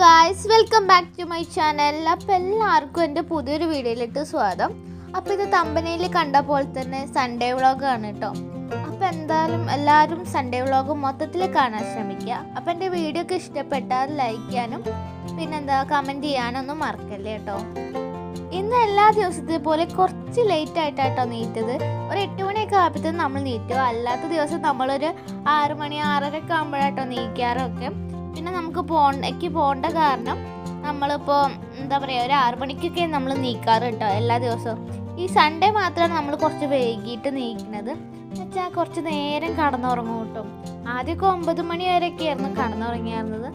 Guys, welcome back to my channel. അപ്പോൾ എല്ലാവർക്കും എൻ്റെ പുതിയൊരു വീഡിയോയിലിട്ട് സ്വാഗതം. അപ്പോൾ ഇത് തമ്പനയിൽ കണ്ട പോലെ തന്നെ സൺഡേ വ്ളോഗാണ് കേട്ടോ. അപ്പോൾ എന്തായാലും എല്ലാവരും സൺഡേ വ്ളോഗ് മൊത്തത്തിൽ കാണാൻ ശ്രമിക്കുക. അപ്പോൾ എൻ്റെ വീഡിയോ ഒക്കെ ഇഷ്ടപ്പെട്ടാൽ ലൈക്ക് ചെയ്യാനും പിന്നെന്താ കമൻറ്റ് ചെയ്യാനൊന്നും മറക്കല്ലേ കേട്ടോ. ഇന്ന് എല്ലാ ദിവസത്തെ പോലെ കുറച്ച് ലേറ്റ് ആയിട്ടാട്ടോ നീറ്റത്. ഒരു 8 മണിയൊക്കെ ആകുമ്പോഴത്തേക്കും നമ്മൾ നീറ്റുക. അല്ലാത്ത ദിവസം നമ്മളൊരു 6 മണി 6:30 ഒക്കെ ആകുമ്പോഴാട്ടോ നീക്കാറൊക്കെ. പിന്നെ നമുക്ക് പോകേണ്ട കാരണം നമ്മളിപ്പോൾ എന്താ പറയുക, ഒരു 6 മണിക്കൊക്കെ നമ്മൾ നീക്കാറ് കേട്ടോ എല്ലാ ദിവസവും. ഈ സൺഡേ മാത്രമാണ് നമ്മൾ കുറച്ച് വൈകിട്ട് നീക്കുന്നത്. എന്നുവെച്ചാൽ കുറച്ച് നേരം കടന്നുറങ്ങും കേട്ടോ. ആദ്യമൊക്കെ 9 മണി വരെയൊക്കെ ആയിരുന്നു കടന്നുറങ്ങിയായിരുന്നത്.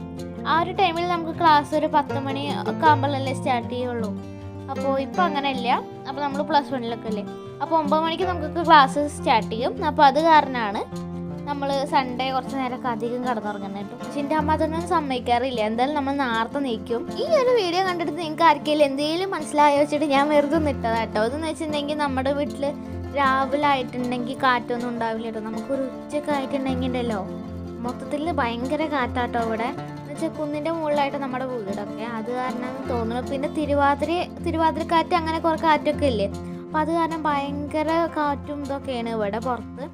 ആ ഒരു ടൈമിൽ നമുക്ക് ക്ലാസ് ഒരു 10 മണി ഒക്കെ ആകുമ്പോഴല്ലേ സ്റ്റാർട്ട് ചെയ്യുള്ളൂ. അപ്പോൾ ഇപ്പോൾ അങ്ങനെയില്ല. അപ്പോൾ നമ്മൾ +1 അല്ലേ. അപ്പോൾ 9 മണിക്ക് നമുക്ക് ക്ലാസ് സ്റ്റാർട്ട് ചെയ്യും. അപ്പോൾ അത് കാരണമാണ് നമ്മൾ സൺഡേ കുറച്ച് നേരമൊക്കെ അധികം കടന്നുറങ്ങുന്നത് കേട്ടോ. പക്ഷെ എൻ്റെ അമ്മ അതൊന്നും സമ്മതിക്കാറില്ല. എന്തായാലും നമ്മൾ നേരത്തെ നീക്കും. ഈ ഒരു വീഡിയോ കണ്ടിട്ട് നിങ്ങൾക്ക് ആർക്കെങ്കിലും എന്തെങ്കിലും മനസ്സിലായോ വെച്ചിട്ട് ഞാൻ വെറുതെ നിട്ടതാണ് കേട്ടോ. ഇതെന്ന് വെച്ചിട്ടുണ്ടെങ്കിൽ നമ്മുടെ വീട്ടിൽ രാവിലെ ആയിട്ടുണ്ടെങ്കിൽ കാറ്റൊന്നും ഉണ്ടാവില്ല കേട്ടോ. നമുക്കൊരു ഉച്ചയൊക്കെ ആയിട്ടുണ്ടെങ്കിൽ ഉണ്ടല്ലോ മൊത്തത്തിൽ ഭയങ്കര കാറ്റാട്ടോ ഇവിടെ. എന്നുവെച്ചാൽ കുന്നിൻ്റെ മുകളിലായിട്ട് നമ്മുടെ വീടൊക്കെ, അത് കാരണം തോന്നുന്നു. പിന്നെ തിരുവാതിരക്കാറ്റ് അങ്ങനെ കുറേ കാറ്റൊക്കെ ഇല്ലേ. അപ്പോൾ അത് കാരണം ഭയങ്കര കാറ്റും ഇതൊക്കെയാണ് ഇവിടെ പുറത്ത്.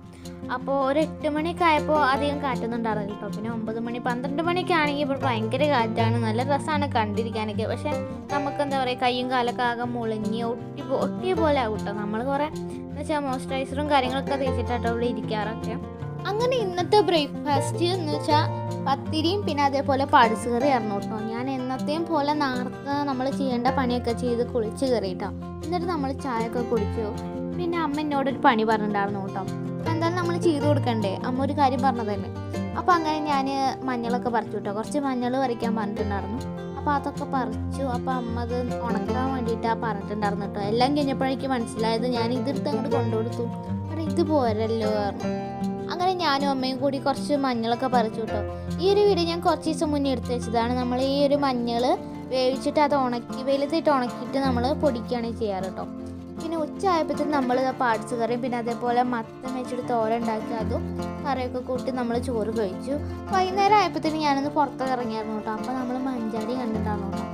അപ്പോൾ ഒരു 8 മണിയൊക്കെ ആയപ്പോൾ അധികം കാറ്റൊന്നും ഉണ്ടാവില്ല കേട്ടോ. പിന്നെ 9 മണി 12 മണിയൊക്കെ ആണെങ്കിൽ ഇപ്പോൾ ഭയങ്കര കാറ്റാണ്. നല്ല രസമാണ് കണ്ടിരിക്കാനൊക്കെ. പക്ഷെ നമുക്ക് എന്താ പറയുക, കയ്യും കാലൊക്കെ ആകെ മുളഞ്ഞ് ഒട്ടിയ പോലെ ആകും കേട്ടോ. നമ്മൾ കുറേ എന്ന് വെച്ചാൽ മോയ്സ്ചറൈസറും കാര്യങ്ങളൊക്കെ തേച്ചിട്ടാട്ടോ ഇവിടെ ഇരിക്കാറൊക്കെ. അങ്ങനെ ഇന്നത്തെ ബ്രേക്ക്ഫാസ്റ്റ് എന്ന് വെച്ചാൽ പത്തിരിയും പിന്നെ അതേപോലെ പഴസ് കറി ആയിരുന്നു കേട്ടോ. ഞാൻ എന്നത്തെയും പോലെ നേരത്തെ നമ്മൾ ചെയ്യേണ്ട പണിയൊക്കെ ചെയ്ത് കുളിച്ച് കയറിയിട്ടോ. എന്നിട്ട് നമ്മൾ ചായയൊക്കെ കുടിച്ചു. പിന്നെ അമ്മ എന്നോടൊരു പണി പറഞ്ഞിട്ടുണ്ടായിരുന്നു കേട്ടോ. എന്തായാലും നമ്മൾ ചെയ്ത് കൊടുക്കണ്ടേ, അമ്മ ഒരു കാര്യം പറഞ്ഞതല്ലേ. അപ്പോൾ അങ്ങനെ ഞാൻ മഞ്ഞളൊക്കെ പറിച്ചു കേട്ടോ. കുറച്ച് മഞ്ഞൾ പറിക്കാൻ പറഞ്ഞിട്ടുണ്ടായിരുന്നു. അപ്പോൾ അതൊക്കെ പറിച്ചു. അപ്പോൾ അമ്മ അത് ഉണക്കാൻ വേണ്ടിയിട്ടാണ് പറഞ്ഞിട്ടുണ്ടായിരുന്നു കേട്ടോ. എല്ലാം കഴിഞ്ഞപ്പോഴേക്ക് മനസ്സിലായത് ഞാൻ ഇതെടുത്ത് അങ്ങോട്ട് കൊണ്ടുകൊടുത്തു. കാരണം ഇത് പോരല്ലോ പറഞ്ഞു. അങ്ങനെ ഞാനും അമ്മയും കൂടി കുറച്ച് മഞ്ഞളൊക്കെ പറിച്ചു കേട്ടോ. ഈ ഒരു വീഡിയോ ഞാൻ കുറച്ച് ദിവസം മുന്നേ എടുത്ത് വെച്ചതാണ്. നമ്മൾ ഈ ഒരു മഞ്ഞൾ വേവിച്ചിട്ട് അത് വെയിലത്തിട്ട് ഉണക്കിയിട്ട് നമ്മൾ പൊടിക്കുകയാണ് ചെയ്യാറ് കേട്ടോ. പിന്നെ ഉച്ച ആയപ്പോഴത്തേക്കും നമ്മൾ പാട്സ് കറിയും പിന്നെ അതേപോലെ മത്തൻ വെച്ചിട്ട് തോരൻ ഉണ്ടാക്കി അതും കറിയൊക്കെ കൂട്ടി നമ്മൾ ചോറ് കഴിച്ചു. വൈകുന്നേരം ആയപ്പോഴത്തേക്കും ഞാനൊന്ന് പുറത്തൊക്കെ ഇറങ്ങിയായിരുന്നു കേട്ടോ. അപ്പോൾ നമ്മൾ മഞ്ചാടി കണ്ടിട്ടുണ്ടായിരുന്നു കേട്ടോ.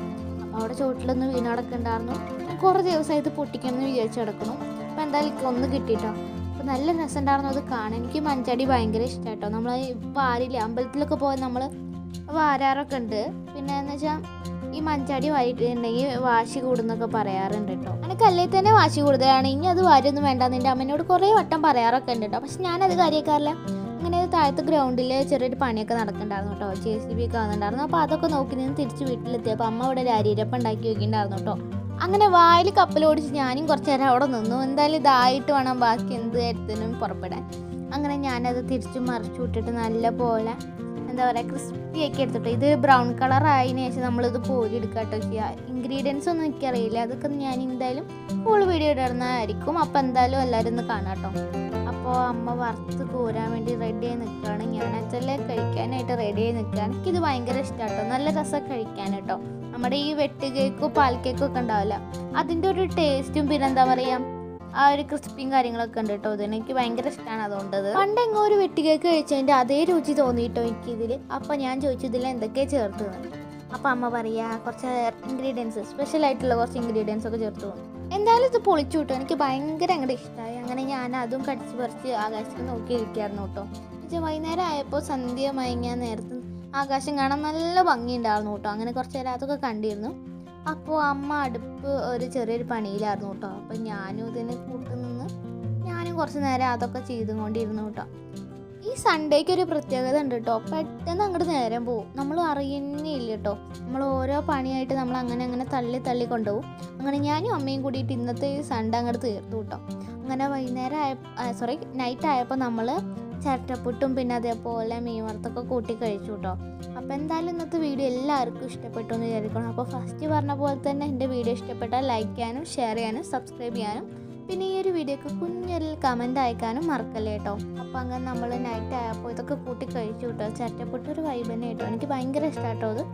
അപ്പോൾ അവിടെ ചോട്ടിലൊന്ന് വീണടക്കം ഉണ്ടായിരുന്നു. കുറേ ദിവസമായിട്ട് പൊട്ടിക്കണമെന്ന് വിചാരിച്ച് കിടക്കണം. അപ്പോൾ എന്തായാലും ഒന്ന് കിട്ടിയിട്ടോ. അപ്പോൾ നല്ല രസം ഉണ്ടായിരുന്നു അത് കാണാൻ. എനിക്ക് മഞ്ചാടി ഭയങ്കര ഇഷ്ടമാണ് കേട്ടോ. നമ്മൾ വാരില്ല അമ്പലത്തിലൊക്കെ പോയി നമ്മൾ വാരാറൊക്കെ ഉണ്ട്. പിന്നെ എന്ന് വെച്ചാൽ ഈ മഞ്ചാടി വാരിയിട്ടുണ്ടെങ്കിൽ വാശി കൂടുന്നൊക്കെ പറയാറുണ്ട് കേട്ടോ. എനിക്ക് അല്ലെങ്കിൽ തന്നെ വാശി കൂടുതലാണ്. ഇനി അത് വാരൊന്നും വേണ്ട എൻ്റെ അമ്മേനോട് കുറേ വട്ടം പറയാറൊക്കെ ഉണ്ട് കേട്ടോ. പക്ഷെ ഞാനത് കാര്യക്കാറില്ല. അങ്ങനെ താഴത്തെ ഗ്രൗണ്ടിൽ ചെറിയൊരു പണിയൊക്കെ നടക്കുന്നുണ്ടായിരുന്നു കേട്ടോ. JCB ഒക്കെ വന്നിട്ടുണ്ടായിരുന്നു. അപ്പോൾ അതൊക്കെ നോക്കി നിന്ന് തിരിച്ച് വീട്ടിലെത്തിയപ്പോൾ അമ്മ ഇവിടെ ഒരു അരിരപ്പം ഉണ്ടാക്കി വെക്കുന്നുണ്ടായിരുന്നു കേട്ടോ. അങ്ങനെ വായിൽ കപ്പലോടിച്ച് ഞാനും കുറച്ച് നേരം അവിടെ നിന്നു. എന്തായാലും ഇതായിട്ട് വേണം ബാക്കി എന്ത് കാര്യത്തിനും പുറപ്പെടാൻ. അങ്ങനെ ഞാനത് തിരിച്ചു മറിച്ചു വിട്ടിട്ട് നല്ല പോലെ എന്താ പറയുക ക്രിസ്പി ആക്കി എടുത്തിട്ട് ഇത് ബ്രൗൺ കളർ ആയതിനു ശേഷം നമ്മളിത് കോരി എടുക്കുക കേട്ടോ ചെയ്യുക. ഇൻഗ്രീഡിയൻസ് ഒന്നും എനിക്കറിയില്ല. അതൊക്കെ ഞാൻ എന്തായാലും ഫുൾ വീഡിയോ ഇടുന്നതായിരിക്കും. അപ്പോൾ എന്തായാലും എല്ലാവരും ഒന്ന് കാണാം കേട്ടോ. അപ്പോൾ അമ്മ വറുത്ത് കോരാൻ വേണ്ടി റെഡി ആയി നിൽക്കുകയാണ്. ഞാൻ അച്ഛനെ കഴിക്കാനായിട്ട് റെഡി ആയി നിൽക്കുകയാണ്. എനിക്കിത് ഭയങ്കര ഇഷ്ടമാണ് കേട്ടോ. നല്ല രസം കഴിക്കാൻ കേട്ടോ. നമ്മുടെ ഈ വെട്ട് കേക്കും പാൽ കേക്കും ഒക്കെ ഉണ്ടാവില്ല, അതിൻ്റെ ഒരു ടേസ്റ്റും പിന്നെ എന്താ പറയുക ആ ഒരു ക്രിസ്പിയും കാര്യങ്ങളൊക്കെ ഉണ്ട് കേട്ടോ. ഇതിന് എനിക്ക് ഭയങ്കര ഇഷ്ടമാണ്. അതുകൊണ്ടത് പണ്ടെങ്ങോ ഒരു വെട്ട് കേക്ക് കഴിച്ചതിൻ്റെ അതേ രുചി തോന്നിയിട്ടോ എനിക്കിതിൽ. അപ്പോൾ ഞാൻ ചോദിച്ചു ഇതിൽ എന്തൊക്കെയാണ് ചേർത്തത്. അപ്പോൾ അമ്മ പറയുക കുറച്ച് ഇൻഗ്രീഡിയൻസ് സ്പെഷ്യലായിട്ടുള്ള കുറച്ച് ഇൻഗ്രീഡിയൻസ് ഒക്കെ ചേർത്ത് പോകും. എന്തായാലും ഇത് പൊളിച്ചു കിട്ടും. എനിക്ക് ഭയങ്കര അങ്ങോട്ട് ഇഷ്ടമായി. അങ്ങനെ ഞാൻ അതും കടിച്ച് പറിച്ച് ആകാശത്ത് നോക്കിയിരിക്കുകയായിരുന്നു കേട്ടോ. എന്നുവെച്ചാൽ വൈകുന്നേരം ആയപ്പോൾ സന്ധ്യ മയങ്ങിയ നേരത്ത് ആകാശം കാണാൻ നല്ല ഭംഗിയുണ്ടായിരുന്നു കേട്ടോ. അങ്ങനെ കുറച്ച് നേരം അതൊക്കെ കണ്ടിരുന്നു. അപ്പോൾ അമ്മ അടുപ്പ് ഒരു ചെറിയൊരു പണിയിലായിരുന്നു കേട്ടോ. അപ്പോൾ ഞാനും ഇതിന് കൂട്ടുനിന്ന് ഞാനും കുറച്ച് നേരം അതൊക്കെ ചെയ്തുകൊണ്ടിരുന്നു കേട്ടോ. ഈ സൺഡേക്ക് ഒരു പ്രത്യേകത ഉണ്ട് കേട്ടോ. പെട്ടെന്ന് അങ്ങോട്ട് നേരം പോകും, നമ്മൾ അറിയുന്നില്ല കേട്ടോ. നമ്മൾ ഓരോ പണിയായിട്ട് നമ്മൾ അങ്ങനെ തള്ളി കൊണ്ടുപോകും. അങ്ങനെ ഞാനും അമ്മയും കൂടിയിട്ട് ഇന്നത്തെ ഈ സൺഡേ അങ്ങോട്ട് തീർത്തു കേട്ടോ. അങ്ങനെ നൈറ്റ് ആയപ്പോൾ നമ്മൾ ചിരട്ടപ്പുട്ടും പിന്നെ അതേപോലെ മീൻ വറുത്തൊക്കെ കൂട്ടി കഴിച്ചു കേട്ടോ. അപ്പോൾ എന്തായാലും ഇന്നത്തെ വീഡിയോ എല്ലാവർക്കും ഇഷ്ടപ്പെട്ടു എന്ന് വിചാരിക്കണം. അപ്പോൾ ഫസ്റ്റ് പറഞ്ഞ പോലെ തന്നെ എൻ്റെ വീഡിയോ ഇഷ്ടപ്പെട്ടാൽ ലൈക്ക് ചെയ്യാനും ഷെയർ ചെയ്യാനും സബ്സ്ക്രൈബ് ചെയ്യാനും പിന്നെ ഈ ഒരു വീഡിയോക്ക് കുഞ്ഞൊരു കമൻറ്റ് അയക്കാനും മറക്കല്ലേ കേട്ടോ. അപ്പോൾ അങ്ങനെ നമ്മൾ നൈറ്റ് ആയപ്പോൾ ഇതൊക്കെ കൂട്ടി കഴിച്ചു കേട്ടോ. ചിരട്ടപ്പുട്ട് ഒരു വൈബ് തന്നെ കേട്ടോ. എനിക്ക് ഭയങ്കര ഇഷ്ടമാണ് കേട്ടോ അത്.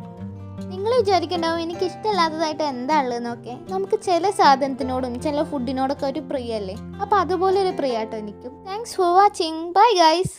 നിങ്ങൾ വിചാരിക്കണ്ടാവും എനിക്ക് ഇഷ്ടമില്ലാത്തതായിട്ട് എന്താ ഉള്ളതെന്നൊക്കെ. നമുക്ക് ചില സാധനത്തിനോടും ചില ഫുഡിനോടൊക്കെ ഒരു പ്രിയല്ലേ. അപ്പോൾ അതുപോലെ ഒരു പ്രിയ കേട്ടോ എനിക്കും. Thanks for watching. Bye guys.